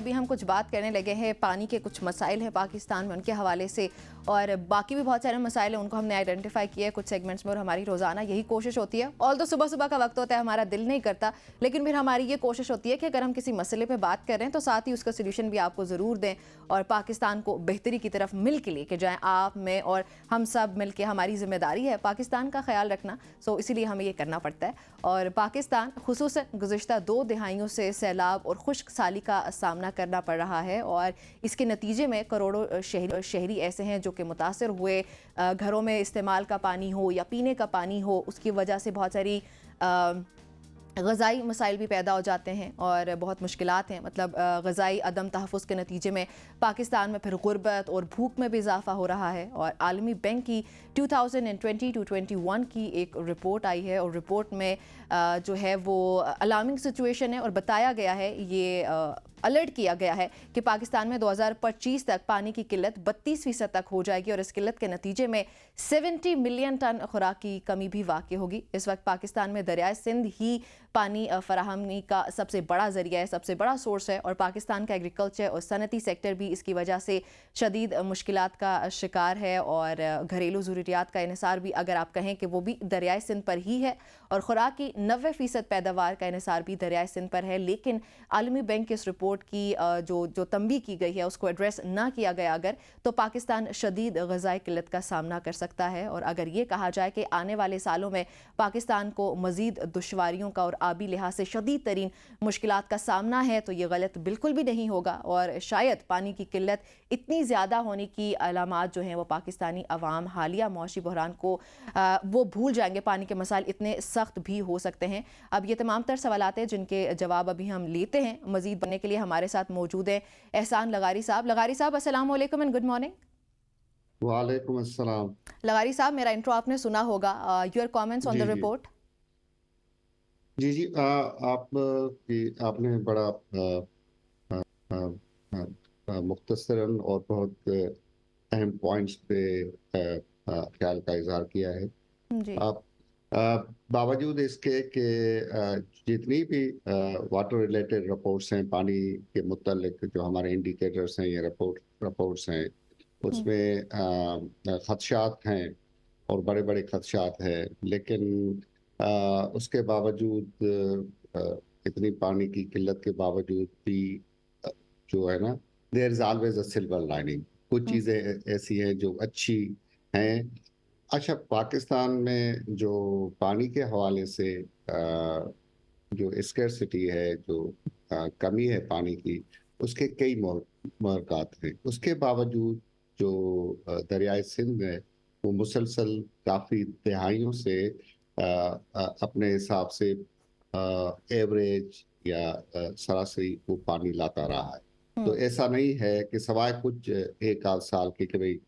अभी हम कुछ बात करने लगे हैं, पानी के कुछ मसाइल हैं पाकिस्तान में, उनके हवाले से, और बाकी भी बहुत सारे मसाइल हैं, उनको हमने आइडेंटिफाई किया है कुछ सेगमेंट्स में, और हमारी रोज़ाना यही कोशिश होती है। ऑल तो सुबह सुबह का वक्त होता है, हमारा दिल नहीं करता, लेकिन फिर हमारी ये कोशिश होती है कि अगर हम किसी मसले पर बात कर रहे हैं तो साथ ही उसका सोल्यूशन भी आपको ज़रूर दें और पाकिस्तान को बेहतरी की तरफ मिल के लेके जाएँ। आप, मैं और हम सब मिल के, हमारी जिम्मेदारी है पाकिस्तान का ख्याल रखना, सो इसीलिए हमें ये करना पड़ता है। और पाकिस्तान खुसूसन गुज़िश्ता 2 दिहाइयों से सैलाब और खुश्क साली का सामना करना पड़ रहा है, और इसके नतीजे में करोड़ों शहरी ऐसे हैं जो कि मुतासर हुए। घरों में इस्तेमाल का पानी हो या पीने का पानी हो, उसकी वजह से बहुत सारी ग़ज़ाई मसाइल भी पैदा हो जाते हैं और बहुत मुश्किलात हैं। मतलब ग़ज़ाई अदम तहफ़्फ़ुज़ के नतीजे में पाकिस्तान में फिर गुर्बत और भूख में भी इजाफ़ा हो रहा है। और आलमी बैंक की 2020-21 की एक रिपोर्ट आई है, और रिपोर्ट में जो है वो अलार्मिंग सिचुएशन है, और बताया गया है, ये अलर्ट किया गया है कि पाकिस्तान में 2025 तक पानी की किल्लत 32% तक हो जाएगी, और इस किल्लत के नतीजे में 70 मिलियन टन खुराक की कमी भी वाक़ई होगी। इस वक्त पाकिस्तान में दरियाए सिंध ही पानी फराहमी का सबसे बड़ा ज़रिया है, सबसे बड़ा सोर्स है, और पाकिस्तान का एग्रीकल्चर और सनती सेक्टर भी इसकी वजह से शदीद मुश्किलात का शिकार है। और घरेलू ज़रूरियात का इन्हिसार भी, अगर आप कहें कि वो भी दरियाए सिंध पर ही है, और खुराक की 90% पैदावार का इन्हिसार भी दरियाए सिंध पर है। लेकिन आलमी बैंक की इस रिपोर्ट की जो तंबीह की गई है, उसको एड्रेस ना किया गया अगर, तो पाकिस्तान शदीद ग़ज़ाई किल्लत का सामना कर सकता है। और अगर ये कहा जाए कि आने वाले सालों में पाकिस्तान को मज़ीद दुश्वारियों का और आबी लिहाज से शदीद तरीन मुश्किलात का सामना है, तो ये गलत बिल्कुल भी नहीं होगा। और शायद पानी की किल्लत इतनी ज़्यादा होने की अलामात जो हैं वो पाकिस्तानी अवाम हालिया मौशी बहरान को वो भूल जाएंगे। पानी के मसाइल इतने सख्त भी हो सकते हैं। अब ये तमाम तर सवालात हैं जिनके जवाब अभी हम लेते हैं। मज़ीद बनने के लिए हमारे साथ मौजूद है एहसान लगारी साहब। लगारी साहब, अस्सलाम वालेकुम एंड गुड मॉर्निंग। वालेकुम अस्सलाम। लगारी साहब, मेरा इंट्रो आपने सुना होगा। Your comments on G the G report. जी जी आपने बड़ा आ, आ, मुख्तसरन और बहुत अहम पॉइंट्स पे ख्याल का इजहार किया है। जी। आप बावजूद इसके कि जितनी भी वाटर रिलेटेड रिपोर्ट्स हैं, पानी के मुतल्लिक जो हमारे इंडिकेटर्स हैं, ये रिपोर्ट्स हैं, उसमें खदशात हैं और बड़े बड़े खदशात हैं। लेकिन उसके बावजूद इतनी पानी की किल्लत के बावजूद भी अ, जो है ना, there is always a silver lining. कुछ चीज़ें ऐसी हैं जो अच्छी हैं। अच्छा, पाकिस्तान में जो पानी के हवाले से जो स्कैर्सिटी है, जो कमी है पानी की, उसके कई महरक़ात हैं। उसके बावजूद जो दरियाए सिंध है, वो मुसलसल काफ़ी दहाइयों से अपने हिसाब से एवरेज या सरासरी वो पानी लाता रहा है। तो ऐसा नहीं है कि सवाए कुछ एक आध साल के कि भाई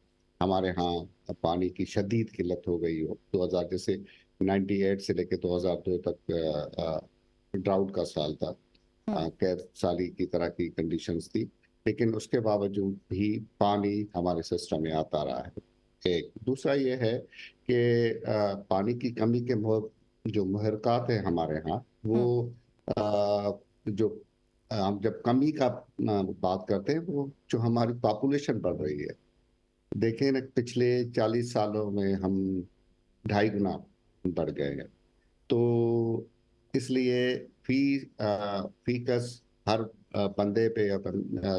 हमारे यहाँ पानी की शदीद किल्लत हो गई हो। 2000 जैसे 98 से लेकर 2002 तक ड्राउट का साल था, कैद साली की तरह की कंडीशंस थी। लेकिन उसके बावजूद भी पानी हमारे सिस्टम में आता रहा है। एक दूसरा ये है कि पानी की कमी के जो महरक़ात है हमारे यहाँ, वो जो हम जब कमी का बात करते हैं, वो जो हमारी पॉपुलेशन बढ़ रही है। देखें ना, पिछले 40 सालों में हम 2.5 गुना बढ़ गए हैं। तो इसलिए फीकस हर बंदे पे या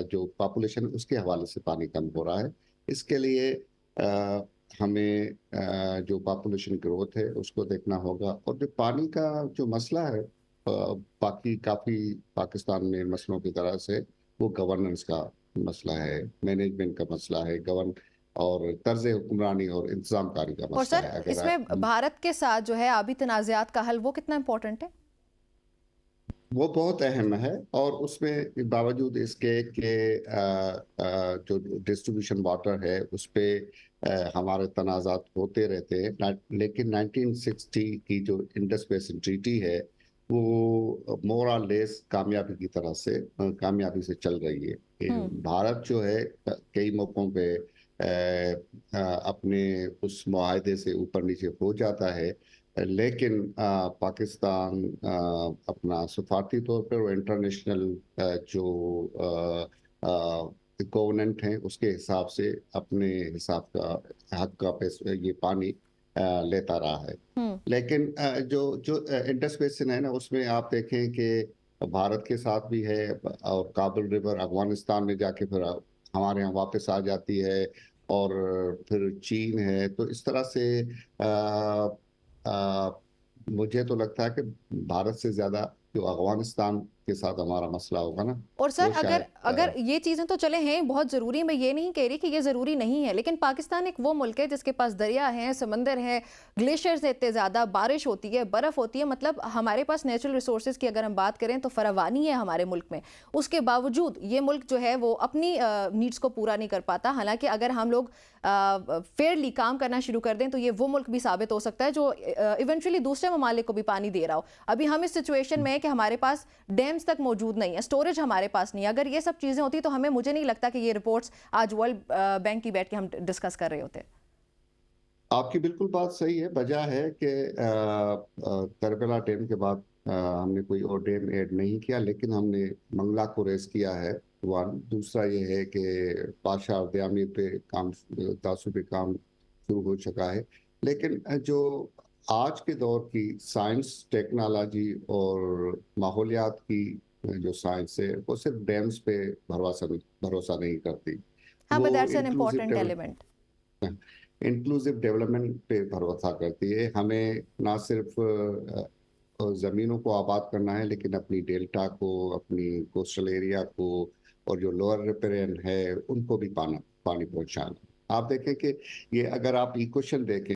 जो पॉपुलेशन, उसके हवाले से पानी कम हो रहा है। इसके लिए हमें जो पॉपुलेशन ग्रोथ है उसको देखना होगा। और जो पानी का जो मसला है, बाकी काफ़ी पाकिस्तान में मसलों की तरह से, वो गवर्नेंस का मसला है, मैनेजमेंट का मसला है, और तर्ज हुक्मरानी और इंतजामकारी का और मसला सर, है। अगर इसमें भारत के साथ जो है आबी तनाज़ात का हल, वो कितना इम्पोर्टेंट है? वो बहुत अहम है, और उसमें बावजूद इसके कि जो डिस्ट्रीब्यूशन वाटर है उस पे हमारे तनाज़ात होते रहते हैं। लेकिन 1960 की जो इंडस बेसिन ट्रीटी है, वो मोर और लेस कामयाबी की तरह से कामयाबी से चल रही है। भारत जो है कई मौकों पे अपने उस मुआहदे से ऊपर नीचे हो जाता है, लेकिन पाकिस्तान अपना सफारती तौर पर और इंटरनेशनल जो गवर्नेंट हैं उसके हिसाब से अपने हिसाब का हक का ये पानी लेता रहा है। लेकिन जो इंडस बेसिन है ना, उसमें आप देखें कि भारत के साथ भी है, और काबुल रिवर अफगानिस्तान में जाके फिर हमारे यहाँ वापस आ जाती है, और फिर चीन है। तो इस तरह से आ, मुझे तो लगता है कि भारत से ज्यादा जो अफगानिस्तान के साथ हमारा मसला होगा ना, और सर वो अगर शायद अगर ये चीज़ें तो चले हैं बहुत ज़रूरी, मैं ये नहीं कह रही कि ये ज़रूरी नहीं है, लेकिन पाकिस्तान एक वो मुल्क है जिसके पास दरिया है, समंदर है, ग्लेशियर्स इतने ज़्यादा, बारिश होती है, बर्फ़ होती है, मतलब हमारे पास नेचुरल रिसोर्सेज की अगर हम बात करें तो फरावानी है हमारे मुल्क में। उसके बावजूद ये मुल्क जो है वो अपनी नीड्स को पूरा नहीं कर पाता। हालांकि अगर हम लोग फेयरली काम करना शुरू कर दें तो ये वो मुल्क भी साबित हो सकता है जो इवेंचुअली दूसरे ममालिक को भी पानी दे रहा हो। अभी हम इस सिचुएशन में है कि हमारे पास डैम्स तक मौजूद नहीं है, स्टोरेज हमारे पास नहीं है। अगर ये सब चीज़ें होती तो मुझे नहीं लगता कि ये रिपोर्ट्स आज वर्ल्ड बैंक की बैठ के हम डिस्कस कर रहे होते। आपकी बिल्कुल बात सही है। वजह है कि करबला डैम के बाद हमने कोई और डैम ऐड नहीं किया, लेकिन हमने मंगला को रेस किया है। वन दूसरा ये है कि बादशाह और दयामी पे काम, तासु पे काम शुरू हो चुका है। लेकिन जो आज के दौर की साइंस टेक्नोलॉजी और माहौलियात की जो साइंस है, वो सिर्फ डैम्स पे भरोसा नहीं करती। हाँ, बट वो that's an important element. Inclusive development पे भरोसा करती है। हमें ना सिर्फ जमीनों को आबाद करना है, लेकिन अपनी डेल्टा को, अपनी कोस्टल एरिया को, और जो लोअर रिपेरियन है उनको भी पानी पहुंचाना। आप देखें कि ये, अगर आप इक्वेशन देखें